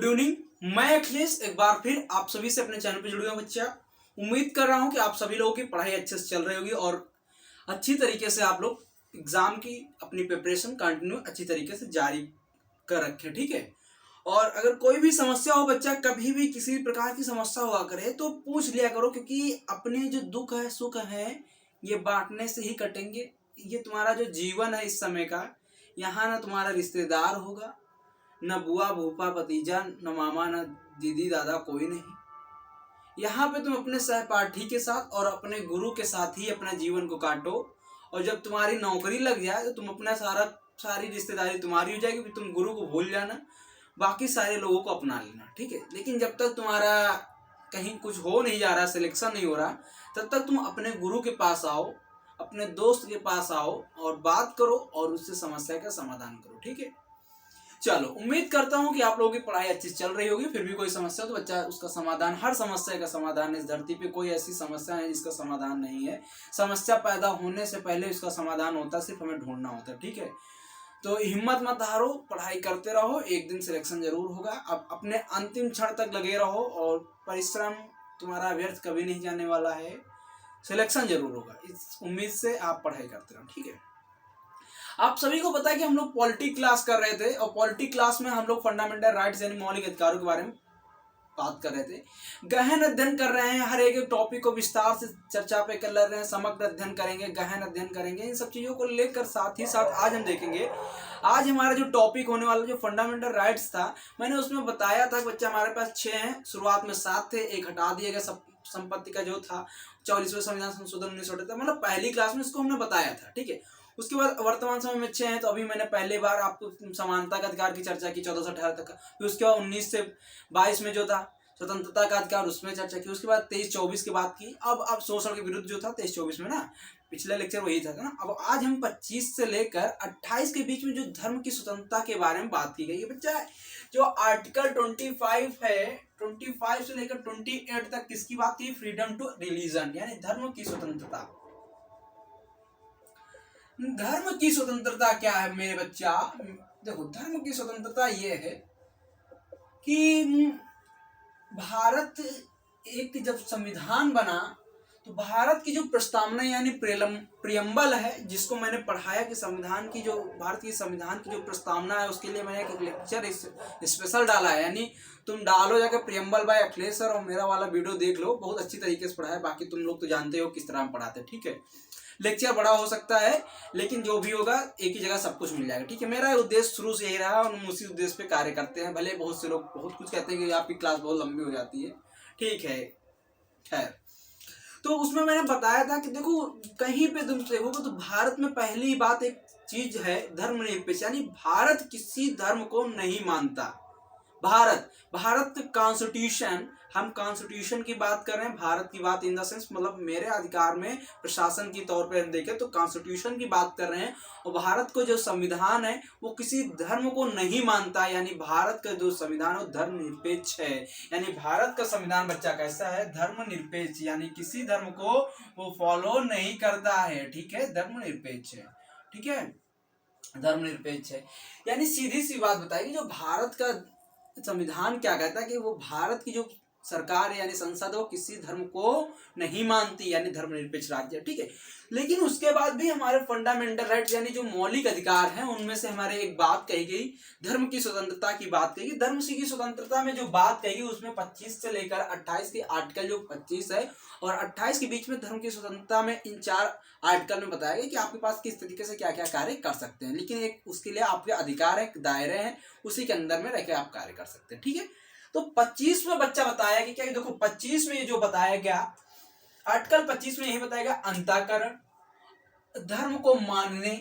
Evening, मैं अखिलेश एक बार फिर आप सभी से अपने चैनल पर जुड़ गया बच्चा। उम्मीद कर रहा हूं कि आप सभी लोगों की पढ़ाई अच्छे से चल रही होगी और अच्छी तरीके से आप लोग एग्जाम की अपनी प्रिपरेशन कंटिन्यू अच्छी तरीके से जारी कर रखें, ठीक है। और अगर कोई भी समस्या हो बच्चा, कभी भी किसी प्रकार की समस्या हुआ करे तो पूछ लिया करो, क्योंकि अपने जो दुख है सुख है ये बांटने से ही कटेंगे। ये तुम्हारा जो जीवन है इस समय का, यहाँ ना तुम्हारा रिश्तेदार होगा, न बुआ भूपा भतीजा, न मामा, न दीदी दादा, कोई नहीं। यहाँ पे तुम अपने सहपाठी के साथ और अपने गुरु के साथ ही अपना जीवन को काटो। और जब तुम्हारी नौकरी लग जाए तो तुम अपना सारी रिश्तेदारी तुम्हारी हो जाएगी, तुम गुरु को भूल जाना, बाकी सारे लोगों को अपना लेना, ठीक है। लेकिन जब तक तुम्हारा कहीं कुछ हो नहीं जा रहा, सिलेक्शन नहीं हो रहा, तब तक तुम अपने गुरु के पास आओ, अपने दोस्त के पास आओ और बात करो और उससे समस्या का समाधान करो, ठीक है। चलो, उम्मीद करता हूँ कि आप लोगों की पढ़ाई अच्छी चल रही होगी। फिर भी कोई समस्या तो बच्चा उसका समाधान, हर समस्या का समाधान इस धरती पे कोई ऐसी समस्या है जिसका समाधान नहीं है। समस्या पैदा होने से पहले उसका समाधान होता है, सिर्फ हमें ढूंढना होता है, ठीक है। तो हिम्मत मत हारो, पढ़ाई करते रहो, एक दिन सिलेक्शन जरूर होगा। अब अपने अंतिम क्षण तक लगे रहो और परिश्रम तुम्हारा व्यर्थ कभी नहीं जाने वाला है, सिलेक्शन जरूर होगा, इस उम्मीद से आप पढ़ाई करते रहो, ठीक है। आप सभी को पता है कि हम लोग पॉलिटी क्लास कर रहे थे और पॉलिटी क्लास में हम लोग फंडामेंटल राइट्स यानी मौलिक अधिकारों के बारे में बात कर रहे थे, गहन अध्ययन कर रहे हैं, हर एक टॉपिक को विस्तार से चर्चा पे कर रहे हैं, समग्र अध्ययन करेंगे, गहन अध्ययन करेंगे, इन सब चीजों को लेकर साथ ही साथ आज हम देखेंगे, आज हमारा जो टॉपिक होने वाला जो फंडामेंटल राइट्स था, मैंने उसमें बताया था बच्चा हमारे पास 6 हैं, शुरुआत में 7 थे, एक हटा दिया गया, संपत्ति का जो था 44वें संविधान संशोधन 1978, मतलब पहली क्लास में इसको हमने बताया था, ठीक है। उसके बाद वर्तमान समय में 6 हैं, तो अभी मैंने पहले बार आपको समानता का अधिकार की चर्चा की 14 से 18 तक का, फिर उसके बाद 19 से 22 में जो था स्वतंत्रता का अधिकार, उसमें चर्चा की, उसके बाद 23-24 की बात की। अब शोषण के विरुद्ध जो था 23-24 में ना, पिछला लेक्चर वही था ना। अब आज हम 25 से लेकर 28 के बीच में जो धर्म की स्वतंत्रता के बारे में बात की गई है बच्चा, जो आर्टिकल 25 है, 25 से लेकर 28 तक किसकी बात की? फ्रीडम टू रिलीजन यानी धर्म की स्वतंत्रता। धर्म की स्वतंत्रता क्या है मेरे बच्चा? देखो, धर्म की स्वतंत्रता ये है कि भारत एक जब संविधान बना तो भारत की जो प्रस्तावना यानी प्रियम्बल है, जिसको मैंने पढ़ाया कि संविधान की जो भारत की संविधान की जो प्रस्तावना है, उसके लिए मैंने एक लेक्चर स्पेशल डाला है, यानी तुम डालो जाकर प्रियम्बल बाय अखिलेश सर और मेरा वाला वीडियो देख लो, बहुत अच्छी तरीके से पढ़ाया। बाकी तुम लोग तो जानते हो किस तरह हम पढ़ाते हैं, ठीक है। लेक्चर बड़ा हो सकता है लेकिन जो भी होगा एक ही जगह सब कुछ मिल जाएगा, ठीक है। मेरा उद्देश्य शुरू से यही रहा और हम उसी उद्देश्य पे कार्य करते हैं। भले बहुत से लोग बहुत कुछ कहते हैं कि आपकी क्लास बहुत लंबी हो जाती है, ठीक है, खैर। तो उसमें मैंने बताया था कि देखो, कहीं पे तुम देखोगे तो भारत में पहली बात एक चीज है धर्मनिरपेक्ष, यानी भारत किसी धर्म को नहीं मानता। भारत कॉन्स्टिट्यूशन, हम कॉन्स्टिट्यूशन की बात कर रहे हैं, भारत की बात इन द सेंस मतलब मेरे अधिकार में प्रशासन की तौर पे हम देखें तो कॉन्स्टिट्यूशन की बात कर रहे हैं। और भारत को जो संविधान है वो किसी धर्म को नहीं मानता, यानी भारत का जो संविधान है वो धर्मनिरपेक्ष है। यानी भारत का संविधान बच्चा कैसा है? धर्मनिरपेक्ष, यानी किसी धर्म को वो फॉलो नहीं करता है, ठीक है, धर्मनिरपेक्ष है, ठीक है, धर्मनिरपेक्ष है। यानी सीधी सी बात बताएगी, जो भारत का संविधान क्या कहता है कि वो भारत की जो सरकार है यानी संसद वो किसी धर्म को नहीं मानती, यानी धर्मनिरपेक्ष राज्य, ठीक है। लेकिन उसके बाद भी हमारे फंडामेंटल राइट्स यानी जो मौलिक अधिकार हैं उनमें से हमारे एक बात कही गई, धर्म की स्वतंत्रता की बात कही गई। धर्म की स्वतंत्रता में जो बात कही गई उसमें 25 से लेकर 28 की आर्टिकल जो 25 है और 28 के बीच में धर्म की स्वतंत्रता में इन 4 आर्टिकल में बताया गया कि आपके पास किस तरीके से क्या क्या कार्य कर सकते हैं, लेकिन एक उसके लिए आपके अधिकार है, दायरे हैं, उसी के अंदर में रहकर आप कार्य कर सकते हैं, ठीक है। तो 25 में बच्चा बताया कि क्या, देखो 25 में जो बताया गया, आर्टिकल 25 में यही बताया गया, अंतःकरण, धर्म को मानने,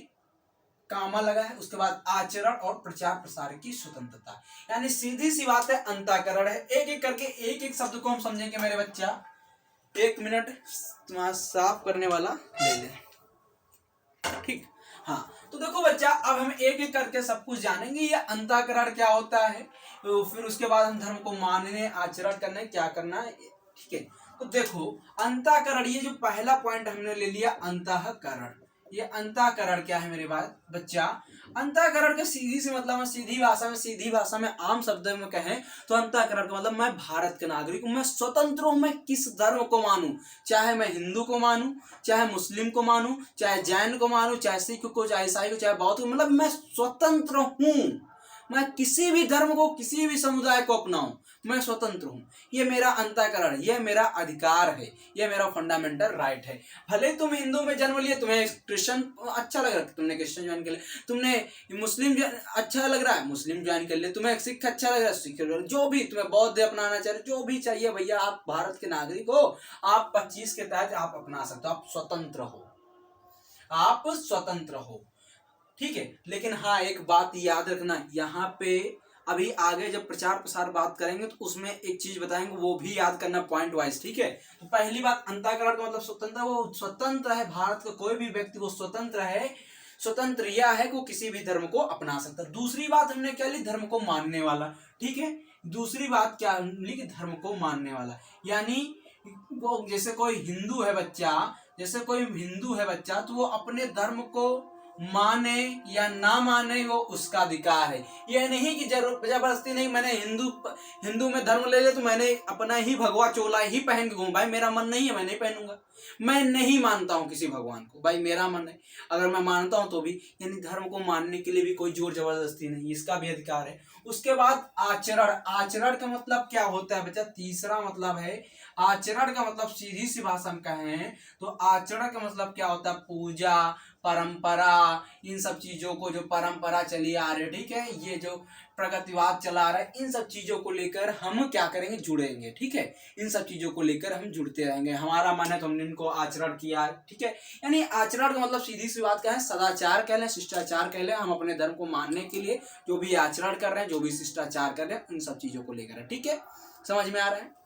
कामा लगा है, उसके बाद आचरण और प्रचार प्रसार की स्वतंत्रता। यानी सीधी सी बात है, अंतःकरण है। एक एक करके एक एक शब्द को हम समझेंगे मेरे बच्चा। 1 मिनट तुम्हारा साफ करने वाला ले ले, ठीक, हाँ। तो देखो बच्चा, अब हम एक एक करके सब कुछ जानेंगे। ये अंतःकरण क्या होता है, तो फिर उसके बाद हम धर्म को मानने, आचरण करने, क्या करना है, ठीक है। तो देखो अंतःकरण, ये जो पहला पॉइंट हमने ले लिया अंतःकरण, ये अंतःकरण क्या है मेरे बच्चा? अंतःकरण का सीधी सी मतलब, सीधी भाषा में आम शब्दों में कहें तो अंतःकरण का मतलब मैं भारत का नागरिक हूं, मैं स्वतंत्र हूं, मैं किस धर्म को मानूं, चाहे मैं हिंदू को मानूं, चाहे मुस्लिम को मानूं, चाहे जैन को मानूं, चाहे सिख को, चाहे ईसाई को, चाहे बौद्ध को, मतलब मैं स्वतंत्र हूं। मैं किसी भी धर्म को, किसी भी समुदाय को अपनाऊं, मैं स्वतंत्र हूं। ये मेरा अंतःकरण, ये मेरा अधिकार है, ये मेरा फंडामेंटल राइट है। भले तुम हिंदू में जन्म लिए, तुम्हें क्रिश्चियन अच्छा लग रहा है, तुमने क्रिश्चियन ज्वाइन कर लिया, तुमने मुस्लिम अच्छा लग रहा है, मुस्लिम ज्वाइन कर लिया, तुम्हें सिख अच्छा लग रहा है, सिख, जो भी तुम्हें बौद्ध अपनाना चाहिए, जो भी चाहिए भैया, आप भारत के नागरिक हो, आप 25 के तहत आप अपना सकते हो, आप स्वतंत्र हो, आप स्वतंत्र हो, ठीक है। लेकिन हाँ, एक बात याद रखना, यहाँ पे अभी आगे जब प्रचार प्रसार बात करेंगे तो उसमें एक चीज बताएंगे, वो भी याद करना पॉइंट वाइज, ठीक है। तो पहली बात, अंतःकरण का मतलब स्वतंत्र, वो स्वतंत्र है, भारत का कोई भी व्यक्ति वो स्वतंत्र है। स्वतंत्र यह है कि वो किसी भी धर्म को अपना सकता है। दूसरी बात हमने क्या ली? धर्म को मानने वाला, ठीक है। दूसरी बात क्या ली? कि धर्म को मानने वाला, यानी वो जैसे कोई हिंदू है बच्चा, जैसे कोई हिंदू है बच्चा, तो वो अपने धर्म को माने या ना माने वो उसका अधिकार है। यह नहीं कि जबरदस्ती नहीं, मैंने हिंदू में धर्म ले लिया तो मैंने अपना ही भगवा चोला ही पहन के घूम, भाई मेरा मन नहीं है, मैं नहीं पहनूंगा। मैं नहीं मानता हूं किसी भगवान को, भाई मेरा मन है, अगर मैं मानता हूं तो भी, यानी धर्म को मानने के लिए भी कोई जोर जबरदस्ती नहीं, इसका भी अधिकार है। उसके बाद आचरण, आचरण का मतलब क्या होता है बच्चा? तीसरा मतलब है आचरण का मतलब, सीधी सी भाषा में कहें तो आचरण का मतलब क्या होता है? पूजा, परंपरा, इन सब चीजों को, जो परंपरा चली आ रही है, ठीक है, ये जो प्रगतिवाद चला आ रहा है, इन सब चीजों को लेकर हम क्या करेंगे? जुड़ेंगे, ठीक है। इन सब चीजों को लेकर हम जुड़ते रहेंगे, हमारा मन है तो हमने इनको आचरण किया, ठीक है। यानी आचरण का मतलब सीधी सी बात क्या है? सदाचार कह लें, शिष्टाचार कह लें, हम अपने धर्म को मानने के लिए जो भी आचरण कर रहे हैं, जो भी शिष्टाचार कर रहे हैं, उन सब चीजों को लेकर, ठीक है। समझ में आ रहा है?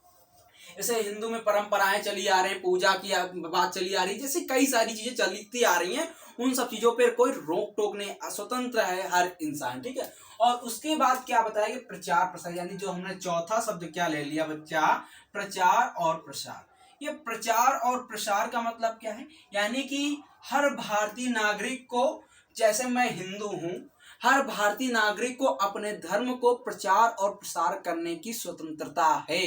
जैसे हिंदू में परंपराएं चली आ रही हैं, पूजा की बात चली आ रही है, जैसे कई सारी चीजें चलती आ रही हैं, उन सब चीजों पर कोई रोक टोक नहीं, स्वतंत्र है हर इंसान, ठीक है। और उसके बाद क्या बताया? प्रचार प्रसार, यानी जो हमने चौथा शब्द क्या ले लिया बच्चा? प्रचार और प्रसार। ये प्रचार और प्रसार का मतलब क्या है? यानी कि हर भारतीय नागरिक को, जैसे मैं हिंदू हूं, हर भारतीय नागरिक को अपने धर्म को प्रचार और प्रसार करने की स्वतंत्रता है।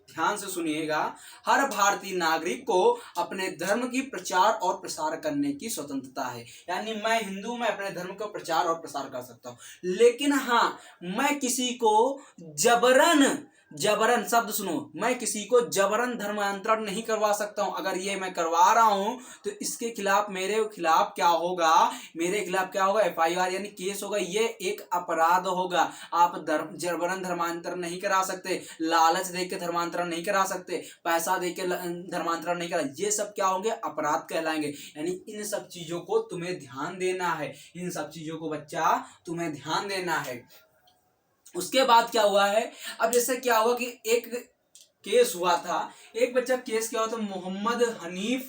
ध्यान से सुनिएगा, हर भारतीय नागरिक को अपने धर्म की प्रचार और प्रसार करने की स्वतंत्रता है। यानी मैं हिंदू, मैं अपने धर्म का प्रचार और प्रसार कर सकता हूं, लेकिन हाँ, मैं किसी को जबरन, जबरन शब्द सुनो, मैं किसी को जबरन धर्मांतरण नहीं करवा सकता हूं। अगर ये मैं करवा रहा हूं तो इसके खिलाफ, मेरे खिलाफ क्या होगा? मेरे खिलाफ क्या होगा? FIR यानी केस होगा, ये एक अपराध होगा। आप जबरन धर्मांतरण नहीं करा सकते, लालच देके धर्मांतरण नहीं करा सकते, पैसा देके धर्मांतरण नहीं करा, ये सब क्या होंगे? अपराध कहलाएंगे। यानी इन सब चीजों को तुम्हें ध्यान देना है, इन सब चीजों को बच्चा तुम्हें ध्यान देना है। उसके बाद क्या हुआ है? अब जैसे क्या हुआ कि एक केस हुआ था, एक बच्चा केस क्या हुआ था? मोहम्मद हनीफ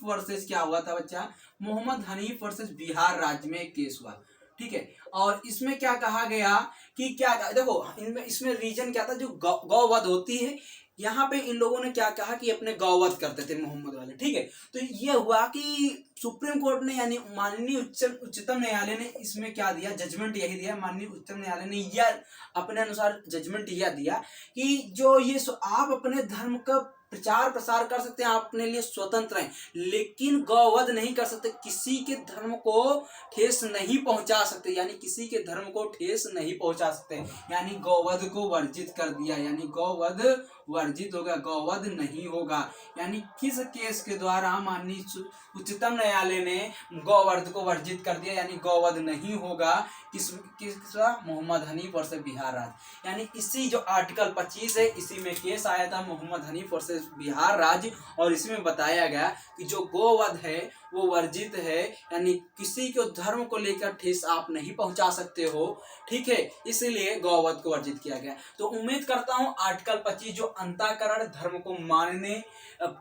वर्सेस क्या हुआ था बच्चा? मोहम्मद हनीफ वर्सेस बिहार राज्य में एक केस हुआ, ठीक है। और इसमें क्या कहा गया कि क्या, देखो इनमें, इसमें रीजन क्या था? जो गौवध होती है, यहाँ पे इन लोगों ने क्या कहा कि अपने गौवध करते थे मोहम्मद वाले, ठीक है। तो ये हुआ कि सुप्रीम कोर्ट ने, यानी माननीय उच्चतम न्यायालय ने इसमें क्या दिया? जजमेंट यही दिया, माननीय उच्चतम न्यायालय ने यह अपने अनुसार जजमेंट यह दिया कि जो ये आप अपने धर्म का प्रचार प्रसार कर सकते हैं, आप अपने लिए स्वतंत्र हैं, लेकिन गौवध नहीं कर सकते, किसी के धर्म को ठेस नहीं पहुंचा सकते, यानी किसी के धर्म को ठेस नहीं पहुंचा सकते, यानी गौवध को वर्जित कर दिया, यानी गौवध वर्जित होगा, गौवध नहीं होगा। यानी किस केस के द्वारा माननीय उच्चतम न्यायालय ने गौवध को वर्जित कर दिया, यानी गौवध नहीं होगा? किसका? मोहम्मद हनीफ और से बिहार राज्य। यानी इसी जो आर्टिकल 25 है, इसी में केस आया था मोहम्मद हनीफ और से बिहार राज्य, और इसमें बताया गया कि जो गौवध है वो वर्जित है, यानी किसी के धर्म को लेकर ठेस आप नहीं पहुंचा सकते हो, ठीक है, इसलिए गौवध को वर्जित किया गया। तो उम्मीद करता हूं आर्टिकल 25 जो अंतःकरण, धर्म को मानने,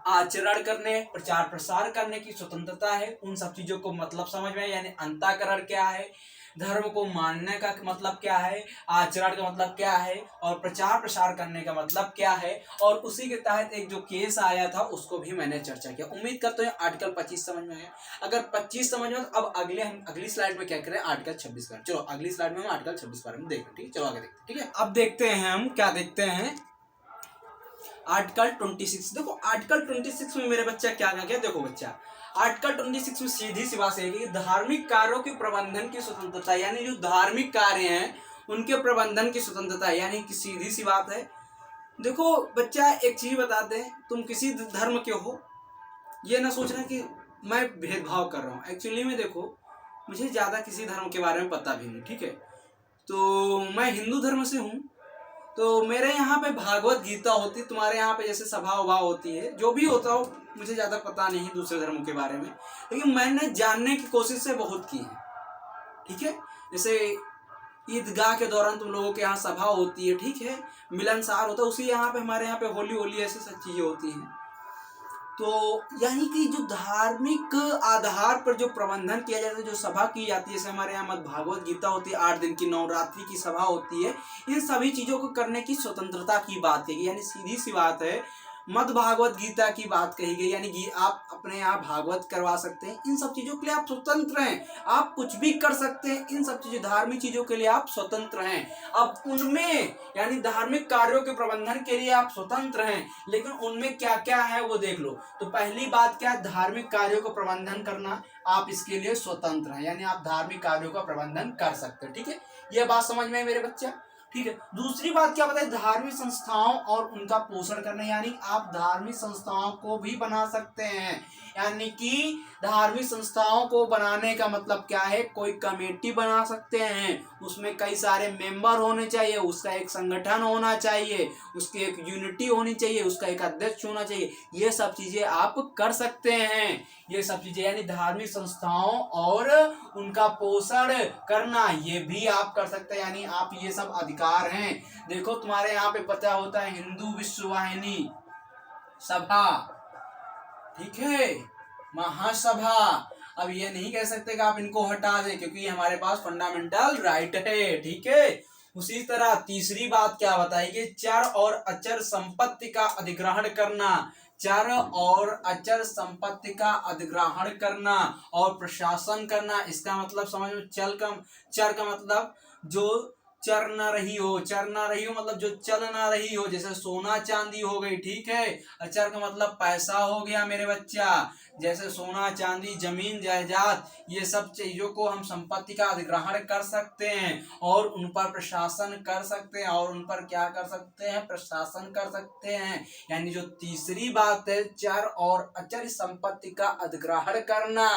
आचरण करने, प्रचार प्रसार करने की स्वतंत्रता है, उन सब चीजों को मतलब समझ में, यानी अंतःकरण क्या है, धर्म को मानने का मतलब क्या है, आचरण का मतलब क्या है, और प्रचार प्रसार करने का मतलब क्या है, और उसी के तहत एक जो केस आया था उसको भी मैंने चर्चा किया। उम्मीद करते हैं आर्टिकल 25 समझ में आया। अगर 25 समझ में, तो अब हम अगली स्लाइड में क्या करें, आर्टिकल 26 का। चलो अगली स्लाइड में हम आर्टिकल 26 बारे में देखें, ठीक, चलो आगे देखते हैं। ठीक है, अब देखते हैं हम क्या देखते हैं, आर्टिकल 26। देखो आर्टिकल 26 में मेरे बच्चा क्या क्या, देखो बच्चा आर्टिकल 26 में सीधी सी बात है कि धार्मिक कार्यों के प्रबंधन की स्वतंत्रता, यानी जो धार्मिक कार्य हैं उनके प्रबंधन की स्वतंत्रता, यानी कि सीधी सी बात है। देखो बच्चा एक चीज बताते हैं, तुम किसी धर्म के हो, ये ना सोचना कि मैं भेदभाव कर रहा हूँ। एक्चुअली में देखो मुझे ज्यादा किसी धर्म के बारे में पता भी नहीं, ठीक है, तो मैं हिंदू धर्म से हूँ। तो मेरे यहाँ पे भागवत गीता होती, तुम्हारे यहाँ पे जैसे सभा उभा होती है, जो भी होता हो मुझे ज़्यादा पता नहीं दूसरे धर्म के बारे में, लेकिन मैंने जानने की कोशिश से बहुत की है। ठीक है, जैसे ईदगाह के दौरान तुम लोगों के यहाँ सभा होती है, ठीक है, मिलनसार होता है, उसी यहाँ पे हमारे यहाँ पे होली ऐसी सब चीज़ें होती हैं। तो यानी कि जो धार्मिक आधार पर जो प्रबंधन किया जाता है, जो सभा की जाती है, जैसे हमारे यहाँ मत भागवत गीता होती है, 8 दिन की नवरात्रि की सभा होती है, इन सभी चीजों को करने की स्वतंत्रता की बात कही गई। यानी सीधी सी बात है, मद भागवत गीता की बात कही गई, यानी आप अपने यहाँ भागवत करवा सकते हैं, इन सब चीजों के लिए आप स्वतंत्र हैं, आप कुछ भी कर सकते हैं, इन सब चीजों धार्मिक चीजों के लिए आप स्वतंत्र हैं। अब उनमें यानी धार्मिक कार्यों के प्रबंधन के लिए आप स्वतंत्र हैं, लेकिन उनमें क्या क्या है वो देख लो। तो पहली बात क्या, धार्मिक कार्यों को प्रबंधन करना, आप इसके लिए स्वतंत्र हैं, यानी आप धार्मिक कार्यों का प्रबंधन कर सकते हैं। ठीक है, यह बात समझ में है मेरे बच्चा। ठीक है, दूसरी बात क्या बताए, धार्मिक संस्थाओं और उनका पोषण करना, यानी आप धार्मिक संस्थाओं को भी बना सकते हैं। यानी कि धार्मिक संस्थाओं को बनाने का मतलब क्या है, कोई कमेटी बना सकते हैं, उसमें कई सारे मेंबर होने चाहिए, उसका एक संगठन होना चाहिए, उसकी एक यूनिटी होनी चाहिए, उसका एक अध्यक्ष होना चाहिए, ये सब चीजें आप कर सकते हैं। ये सब चीजें यानी धार्मिक संस्थाओं और उनका पोषण करना, ये भी आप कर सकते हैं, यानी आप ये सब अधिकार हैं। देखो तुम्हारे यहाँ पे पता होता है हिंदू विश्व वाहिनी सभा, ठीक है, महासभा, अब ये नहीं कह सकते कि आप इनको हटा दें, क्योंकि हमारे पास फंडामेंटल राइट है। ठीक है, उसी तरह तीसरी बात क्या बताएगी, चर और अचर संपत्ति का अधिग्रहण करना, चर और अचर संपत्ति का अधिग्रहण करना और प्रशासन करना। इसका मतलब समझ में, चर का मतलब जो चर ना रही हो, चर ना रही हो मतलब जो चल ना रही हो, जैसे सोना चांदी हो गई, ठीक है। अचर का मतलब पैसा हो गया मेरे बच्चा, जैसे सोना चांदी जमीन जायदाद, ये सब चीजों को हम संपत्ति का अधिग्रहण कर सकते हैं और उन पर प्रशासन कर सकते हैं, और उन पर क्या कर सकते हैं, प्रशासन कर सकते हैं। यानी जो तीसरी बात है, चर और अचर संपत्ति का अधिग्रहण करना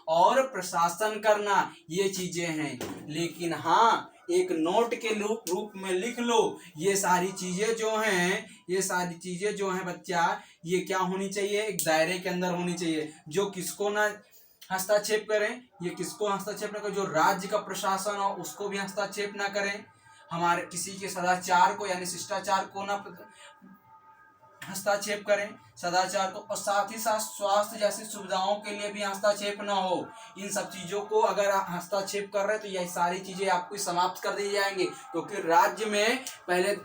और प्रशासन करना, ये चीजें हैं। लेकिन हाँ, एक नोट के रूप में लिख लो, ये सारी चीजें जो हैं, ये सारी चीजें जो हैं बच्चा, ये क्या होनी चाहिए, एक दायरे के अंदर होनी चाहिए, जो किसको ना हस्तक्षेप करें, ये किसको हस्तक्षेप ना करें, जो राज्य का प्रशासन हो उसको भी हस्तक्षेप ना करें, हमारे किसी के सदाचार को यानी शिष्टाचार को ना हस्तक्षेप करें, सदाचार को, और साथ ही साथ स्वास्थ्य जैसी सुविधाओं के लिए भी हस्तक्षेप ना हो। इन सब चीजों को अगर हस्तक्षेप कर रहे हैं तो यह सारी चीजें आपको समाप्त कर दी जाएंगी, क्योंकि राज्य में पहले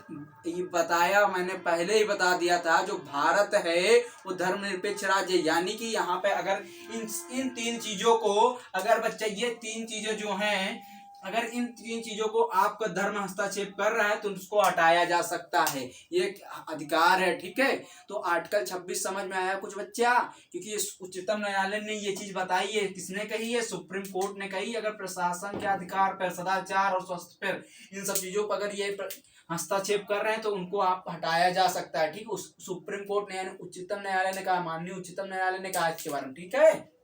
बताया, मैंने पहले ही बता दिया था, जो भारत है वो धर्मनिरपेक्ष राज्य, यानी कि यहाँ पे अगर इन तीन चीजों को, अगर बच्चा ये तीन चीजें जो हैं, अगर इन तीन चीजों को आपका धर्म हस्तक्षेप कर रहा है तो उसको हटाया जा सकता है, ये अधिकार है। ठीक है, तो आर्टिकल 26 समझ में आया कुछ बच्चा, क्योंकि उच्चतम न्यायालय ने ये चीज बताई है, किसने कही है, सुप्रीम कोर्ट ने कही। अगर प्रशासन के अधिकार पर, सदाचार और स्वास्थ्य पर, इन सब चीजों पर अगर ये हस्तक्षेप कर रहे हैं तो उनको आप हटाया जा सकता है। ठीक, उस सुप्रीम कोर्ट ने यानी उच्चतम न्यायालय ने कहा, माननीय उच्चतम न्यायालय ने कहा इसके बारे में। ठीक है,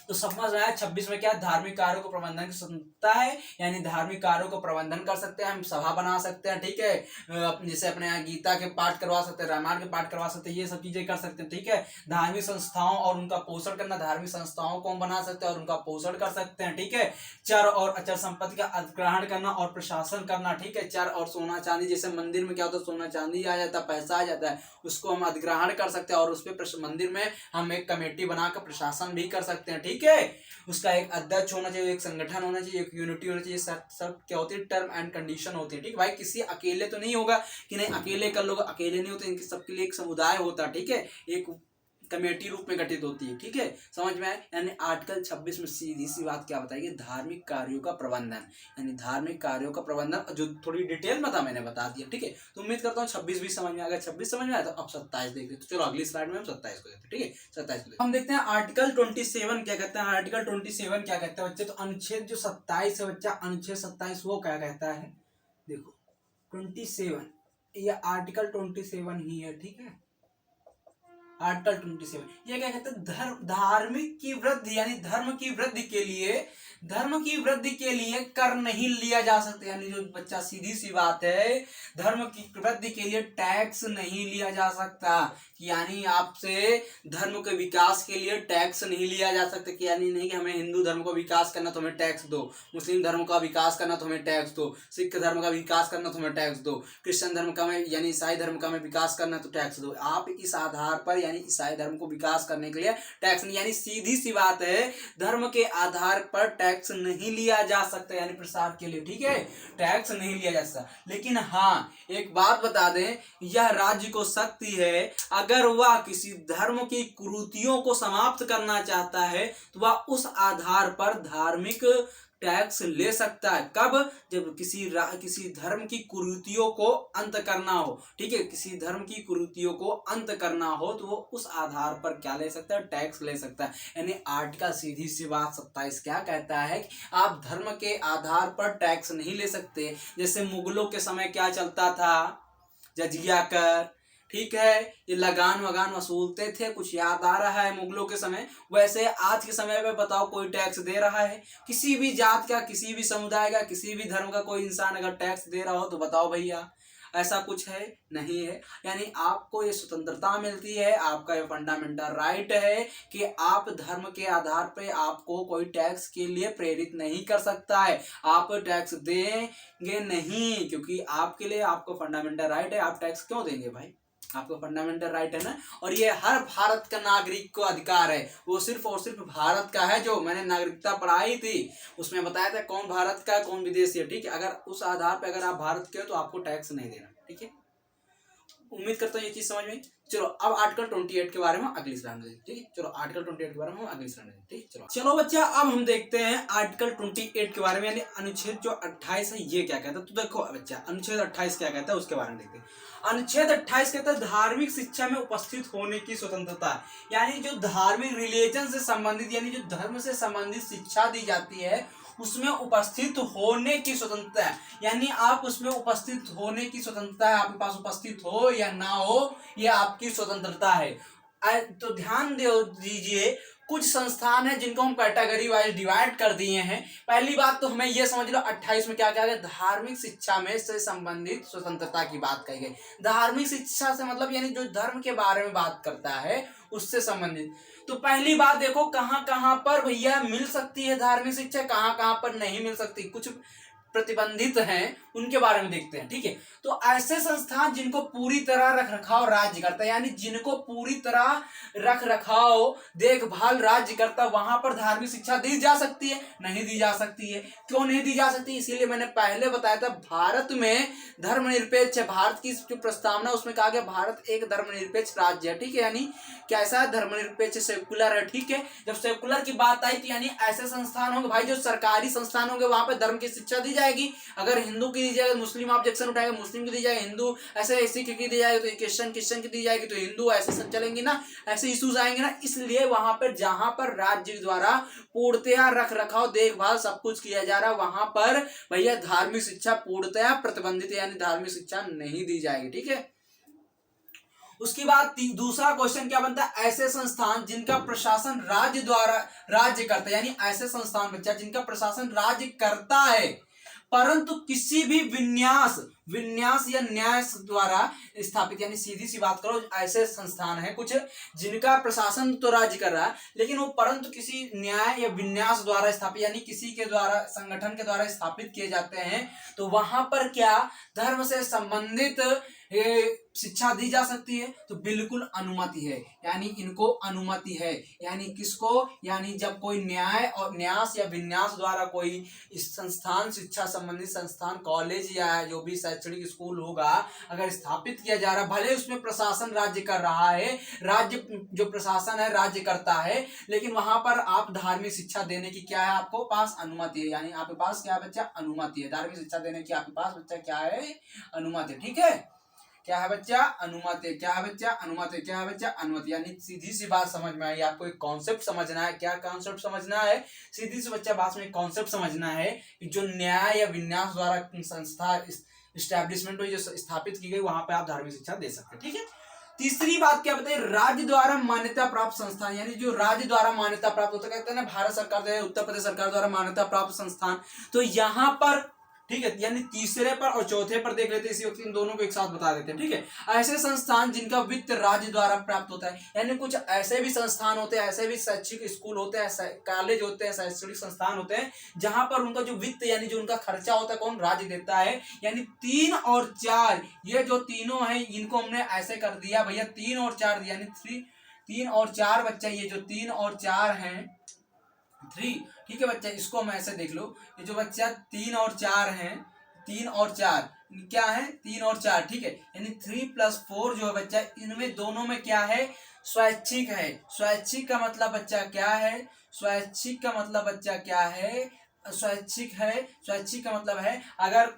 तो समझ आया 26 में क्या, धार्मिक कार्यों को प्रबंधन की स्वतंत्रता है, यानी धार्मिक कार्यों को प्रबंधन कर सकते हैं, हम सभा बना सकते हैं। ठीक है, जैसे अपने यहाँ गीता के पाठ करवा सकते हैं, रामायण के पाठ करवा सकते हैं, ये सब चीजें कर सकते हैं। ठीक है, धार्मिक संस्थाओं और उनका पोषण करना, धार्मिक संस्थाओं को हम बना सकते हैं और उनका पोषण कर सकते हैं। ठीक है, चर और अचर संपत्ति का अधिग्रहण करना और प्रशासन करना। ठीक है, चर और सोना चांदी, जैसे मंदिर में क्या होता है, सोना चांदी आ जाता है, पैसा आ जाता है, उसको हम अधिग्रहण कर सकते हैं और उस पर मंदिर में हम एक कमेटी बनाकर प्रशासन भी कर सकते हैं। ठीक ठीक है। उसका एक अध्यक्ष होना चाहिए, एक संगठन होना चाहिए, एक यूनिटी होना चाहिए। सब क्या होती है, टर्म एंड कंडीशन होती है, ठीक है भाई। किसी अकेले तो नहीं होगा कि नहीं अकेले कर लोग, अकेले नहीं होते, इनके सबके लिए एक समुदाय होता है, ठीक है, एक कमेटी रूप में गठित होती है, ठीक है, समझ में आए। यानी आर्टिकल 26 में सीधी सी बात क्या बताएगी, धार्मिक कार्यों का प्रबंधन, यानी धार्मिक कार्यों का प्रबंधन, जो थोड़ी डिटेल में था मैंने बता दिया, ठीक है। तो उम्मीद करता हूँ 26 भी समझ में आ गया। 26 समझ में आया तो अब 27 देखते हैं। तो चलो अगली स्लाइड में हम 27 को देखते हैं, ठीक है। 27 को हम देखते हैं आर्टिकल 27 क्या कहता है। आर्टिकल 27 क्या कहता है बच्चे, तो अनुच्छेद जो 27 है बच्चा, अनुच्छेद 27 वो क्या कहता है, देखो 27 ये आर्टिकल 27 ही है, ठीक है। आर्टिकल 27 ये क्या कहते हैं, धार्मिक की वृद्धि, यानी धर्म की वृद्धि के लिए कर नहीं लिया जा सकता। यानी जो बच्चा सीधी सी बात है, धर्म की वृद्धि के लिए टैक्स नहीं लिया जा सकता, यानी आपसे धर्म के विकास के लिए टैक्स नहीं लिया जा सकता, कि यानी नहीं कि हमें हिंदू धर्म को विकास करना तो हमें टैक्स दो, मुस्लिम धर्म का विकास करना तो हमें टैक्स दो, सिख धर्म का विकास करना तो हमें टैक्स दो, क्रिश्चियन धर्म का में यानी ईसाई धर्म का में विकास करना तो टैक्स दो। आप इस आधार पर यानी ईसाई धर्म को विकास करने के लिए टैक्स नहीं, यानी सीधी सी बात है, धर्म के आधार पर टैक्स नहीं लिया जा सकता, यानी प्रसार के लिए, ठीक है, टैक्स नहीं लिया जा सकता। लेकिन हाँ एक बात बता दें, यह राज्य को शक्ति है, अगर वह किसी धर्म की कुरीतियों को समाप्त करना चाहता है तो वह उस आधार पर धार्मिक टैक्स ले सकता है। कब, जब किसी धर्म की कुरीतियों को अंत करना हो, ठीक है, किसी धर्म की कुरीतियों को अंत करना हो तो वो उस आधार पर क्या ले सकता है, टैक्स ले सकता है। यानी आर्टिकल सीधी सी बात 27 क्या कहता है कि आप धर्म के आधार पर टैक्स नहीं ले सकते। जैसे मुगलों के समय क्या चलता था, जजिया कर, ठीक है, ये लगान वगान वसूलते थे, कुछ याद आ रहा है मुगलों के समय। वैसे आज के समय में बताओ कोई टैक्स दे रहा है, किसी भी जात का, किसी भी समुदाय का, किसी भी धर्म का कोई इंसान अगर टैक्स दे रहा हो तो बताओ भैया, ऐसा कुछ है नहीं है। यानी आपको ये स्वतंत्रता मिलती है, आपका ये फंडामेंटल राइट है कि आप धर्म के आधार पे आपको कोई टैक्स के लिए प्रेरित नहीं कर सकता है, आप टैक्स देंगे नहीं, क्योंकि आपके लिए आपको फंडामेंटल राइट है। आप टैक्स क्यों देंगे भाई, आपका फंडामेंटल राइट है ना। और ये हर भारत का नागरिक को अधिकार है, वो सिर्फ और सिर्फ भारत का है। जो मैंने नागरिकता पढ़ाई थी उसमें बताया था कौन भारत का है कौन विदेशी है, ठीक है। अगर उस आधार पर अगर आप भारत के हो तो आपको टैक्स नहीं देना, ठीक है। उम्मीद करता हूँ ये चीज समझ में। चलो अब आर्टिकल 28 के बारे में अगली स्लाइड में, ठीक है। चलो आर्टिकल 28 के बारे में अगली स्लाइड में, ठीक है। चलो बच्चा अब हम देखते हैं आर्टिकल 28 के बारे में, यानी अनुच्छेद जो 28 है ये क्या कहता है। तो देखो बच्चा अनुच्छेद 28 क्या कहता है उसके बारे में देखते हैं। अनुच्छेद 28 कहता है धार्मिक शिक्षा में उपस्थित होने की स्वतंत्रता, यानी जो धार्मिक रिलीजन से संबंधित, यानी जो धर्म से संबंधित शिक्षा दी जाती है उसमें उपस्थित होने की स्वतंत्रता है। यानी आप उसमें उपस्थित होने की स्वतंत्रता है, आपके पास उपस्थित हो या ना हो ये आपकी स्वतंत्रता है। तो ध्यान दीजिए, कुछ संस्थान है जिनको हम कैटेगरी वाइज डिवाइड कर दिए हैं। पहली बात तो हमें यह समझ लो 28 में क्या कहा गया, धार्मिक शिक्षा में से संबंधित स्वतंत्रता की बात कही गई। धार्मिक शिक्षा से मतलब यानी जो धर्म के बारे में बात करता है उससे संबंधित। तो पहली बात देखो कहां कहां पर भैया मिल सकती है धार्मिक शिक्षा, कहां कहां पर नहीं मिल सकती, कुछ प्रतिबंधित हैं उनके बारे में देखते हैं, ठीक है। तो ऐसे संस्थान जिनको पूरी तरह रख रखाव राज्य करता है, यानी जिनको पूरी तरह रख रखाव देखभाल राज्य करता, वहां पर धार्मिक शिक्षा दी जा सकती है, नहीं दी जा सकती है। क्यों नहीं दी जा सकती, इसीलिए मैंने पहले बताया था भारत में धर्मनिरपेक्ष है। भारत की जो प्रस्तावना उसमें कहा गया भारत एक धर्मनिरपेक्ष राज्य है, ठीक है। यानी कैसा धर्मनिरपेक्ष, सेकुलर है, ठीक है। जब सेकुलर की बात आई तो यानी ऐसे संस्थान होंगे भाई जो सरकारी संस्थान होंगे, वहां पर धर्म की शिक्षा दी जाएगी। अगर हिंदू की दी जाएगी मुस्लिम ऑब्जेक्शन उठाएगा, मुस्लिम की दी जाएगी हिंदू, ऐसे सिख की दी जाएगी तो क्रिश्चियन की दी जाएगी तो हिंदू, ऐसे सब चलेंगी ना, ऐसे इश्यूज आएंगे ना। इसलिए वहां पर जहां पर राज्य द्वारा पूर्णतया रख रखाव देखभाल सब कुछ किया जा रहा है वहां पर भैया धार्मिक शिक्षा पूर्णतया प्रतिबंधित, यानी धार्मिक शिक्षा नहीं दी जाएगी, ठीक है। उसके बाद दूसरा क्वेश्चन क्या बनता है, ऐसे संस्थान जिनका प्रशासन राज्य द्वारा राज्य करता है, यानी ऐसे संस्थान बच्चा जिनका प्रशासन राज्य करता है परंतु किसी भी विन्यास विन्यास या न्याय द्वारा स्थापित, यानी सीधी सी बात करो ऐसे संस्थान है कुछ जिनका प्रशासन तो राज्य कर रहा है, लेकिन वो परंतु किसी न्याय या विन्यास द्वारा स्थापित, यानी किसी के द्वारा, संगठन के द्वारा स्थापित किए जाते हैं। तो वहां पर क्या धर्म से संबंधित शिक्षा दी जा सकती है? तो बिल्कुल अनुमति है, यानी इनको अनुमति है। यानी किसको? यानी जब कोई न्याय और न्यास या विन्यास द्वारा कोई इस संस्थान, शिक्षा संबंधित संस्थान, कॉलेज या जो भी शैक्षणिक स्कूल होगा अगर स्थापित किया जा रहा, भले उसमें प्रशासन राज्य कर रहा है, राज्य जो प्रशासन है राज्य करता है, लेकिन वहां पर आप धार्मिक शिक्षा देने की क्या है, आपको पास अनुमति है। यानी आपके पास क्या है बच्चा? अनुमति है। धार्मिक शिक्षा देने की आपके पास बच्चा क्या है? अनुमति है। ठीक है, क्या है बच्चा? अनुमति। क्या है बच्चा? अनुमति। क्या है बच्चा? अनुमति। यानी सीधी सी बात समझ में आई आपको? एक कॉन्सेप्ट समझना है। क्या कॉन्सेप्ट समझना है? सीधी सी बच्चा बात में कॉन्सेप्ट समझना है कि जो न्याय या विन्यास द्वारा संस्था इस्टेब्लिशमेंट हुई, जो स्थापित की गई, वहां पे आप धार्मिक शिक्षा दे सकते हैं। ठीक है। तीसरी बात क्या बताइए? राज्य द्वारा मान्यता प्राप्त संस्थान, यानी जो राज्य द्वारा मान्यता प्राप्त होता, कहते हैं ना भारत सरकार, उत्तर प्रदेश सरकार द्वारा मान्यता प्राप्त संस्थान। तो यहां पर ठीक है, यानी तीसरे पर और चौथे पर देख लेते हैं, इसी वक्त इन दोनों को एक साथ बता देते हैं। ठीक है। ऐसे संस्थान जिनका वित्त राज्य द्वारा प्राप्त होता है, यानी कुछ ऐसे भी संस्थान होते हैं, ऐसे भी शैक्षिक स्कूल होते हैं, कॉलेज होते हैं, शैक्षणिक संस्थान होते हैं, जहां पर उनका जो वित्त यानी जो उनका खर्चा होता है कौन? राज्य देता है। यानी 3 और 4, ये जो तीनों हैं इनको हमने ऐसे कर दिया भैया, 3 और 4 यानी 3 और 4 बच्चा, ये जो 3 और 4 हैं 3। ठीक है बच्चा, इसको हम ऐसे देख लो, ये जो बच्चा 3 और 4 हैं, 3 और 4 क्या है? 3 और 4। ठीक है, यानी 3 + 4 जो है बच्चा, इनमें दोनों में क्या है? स्वैच्छिक है। स्वैच्छिक का मतलब बच्चा क्या है? स्वैच्छिक का मतलब बच्चा क्या है? स्वैच्छिक है। स्वैच्छिक का मतलब है अगर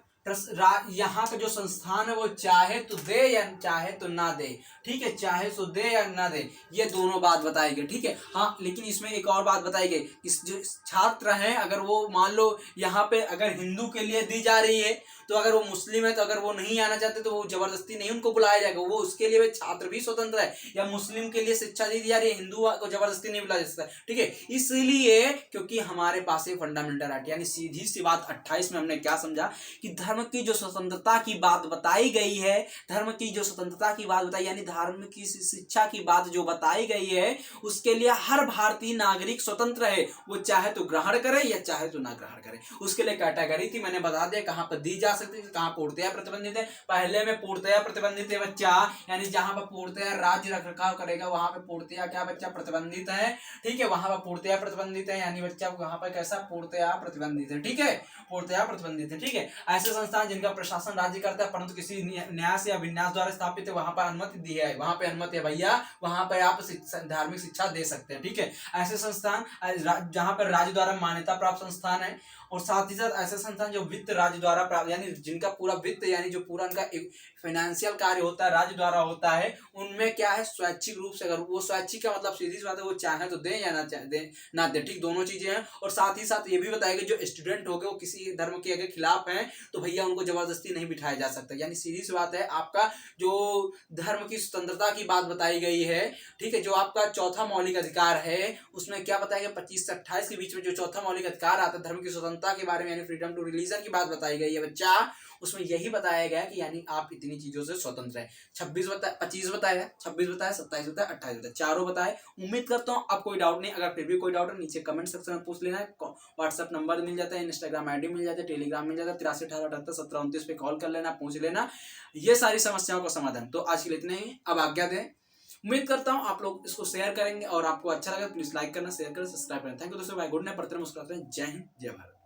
यहाँ का जो संस्थान है वो चाहे तो दे या चाहे तो ना दे। ठीक है, चाहे तो दे या ना दे, ये दोनों बात बताई गई। ठीक है। हाँ, लेकिन इसमें एक और बात बताई गई, इस जो छात्र हैं अगर वो मान लो यहाँ पे अगर हिंदू के लिए दी जा रही है, तो अगर वो मुस्लिम है तो अगर वो नहीं आना चाहते तो वो जबरदस्ती नहीं उनको बुलाया जाएगा, वो उसके लिए छात्र भी स्वतंत्र है। या मुस्लिम के लिए शिक्षा दी जा रही है, हिंदू को जबरदस्ती नहीं बुलाया जा सकता। ठीक है, इसलिए क्योंकि हमारे पास एक फंडामेंटल राइट, यानी सीधी सी बात 28 में हमने क्या समझा कि धर्म की जो स्वतंत्रता की बात बताई गई है, धर्म की जो स्वतंत्रता की बात बताई, यानी धर्म की शिक्षा की बात जो बताई गई है, उसके लिए हर भारतीय नागरिक स्वतंत्र है, वो चाहे तो ग्रहण करे या चाहे तो ना ग्रहण करे। उसके लिए कैटेगरी थी, मैंने बता दिया कहां पर दी जा सकती है, कहां पूर्णतया प्रतिबंधित है। पहले में पूर्णतया प्रतिबंधित है बच्चा, यानी जहां पर पूर्णतया राज्य रखरखाव करेगा वहां पर पूर्णतया क्या बच्चा? प्रतिबंधित है। ठीक है, वहां पर पूर्णतया प्रतिबंधित है, यानी बच्चा वहां पर कैसा? पूर्णतया प्रतिबंधित है। ठीक है, पूर्णतया प्रतिबंधित है। ठीक है, ऐसे संस्थान जिनका प्रशासन राज्य करता है परंतु किसी न्यास या विन्यास द्वारा स्थापित है, वहां पर अनुमति दी है, वहां पे अनुमति है भैया, वहां पर आप धार्मिक शिक्षा दे सकते हैं। ठीक है, ऐसे संस्थान जहां पर राज्य द्वारा मान्यता प्राप्त संस्थान है, और साथ ही साथ ऐसे संस्थान जो वित्त राज्य द्वारा प्राप्त, यानी जिनका पूरा वित्त यानी जो पूरा उनका एक फाइनेंशियल कार्य होता है राज्य द्वारा होता है, उनमें क्या है? स्वैच्छिक रूप से, अगर वो स्वैच्छिक का मतलब सीधी सी बात है वो चाहे तो दे या ना दे। ठीक, दोनों चीजें हैं। और साथ ही साथ ये भी बताएगा जो स्टूडेंट हो गए वो किसी धर्म के अगर खिलाफ हैं तो भैया उनको जबरदस्ती नहीं बिठाया जा सकता। यानी सीधी सी बात है, आपका जो धर्म की स्वतंत्रता की बात बताई गई है, ठीक है, जो आपका चौथा मौलिक अधिकार है, उसमें क्या बताया गया? 25 से 28 के बीच में जो चौथा मौलिक अधिकार आता है धर्म की स्वतंत्रता के बारे में, यानी फ्रीडम टू रिलीजन की बात बताई गई है बच्चा, उसमें यही बताया गया कि यानी आप इतनी चीजों से स्वतंत्र है। 25 बताया, 25 बताया, 26 बताया, 27 बताया, 28 बताया, चारों बताए। उम्मीद करता हूँ अब कोई डाउट नहीं। अगर फिर भी कोई डाउट है नीचे कमेंट सेक्शन में पूछ लेना है। व्हाट्सएप नंबर मिल जाता है, इंस्टाग्राम आईडी मिल जाता है, टेलीग्राम मिल जाता है, 83 18 78 17 29 पे कॉल कर लेना, पूछ लेना ये सारी समस्याओं का समाधान। तो आज के लिए इतने ही, अब आज्ञा दें। उम्मीद करता हूँ आप लोग इसको शेयर करेंगे और आपको अच्छा लगा प्लीज लाइक करना, शेयर करना, सब्सक्राइब करना। थैंक यू दोस्तों, बाय, गुड नाइट, पढ़ते रहे, मुस्कुराते रहें। जय हिंद, जय भारत।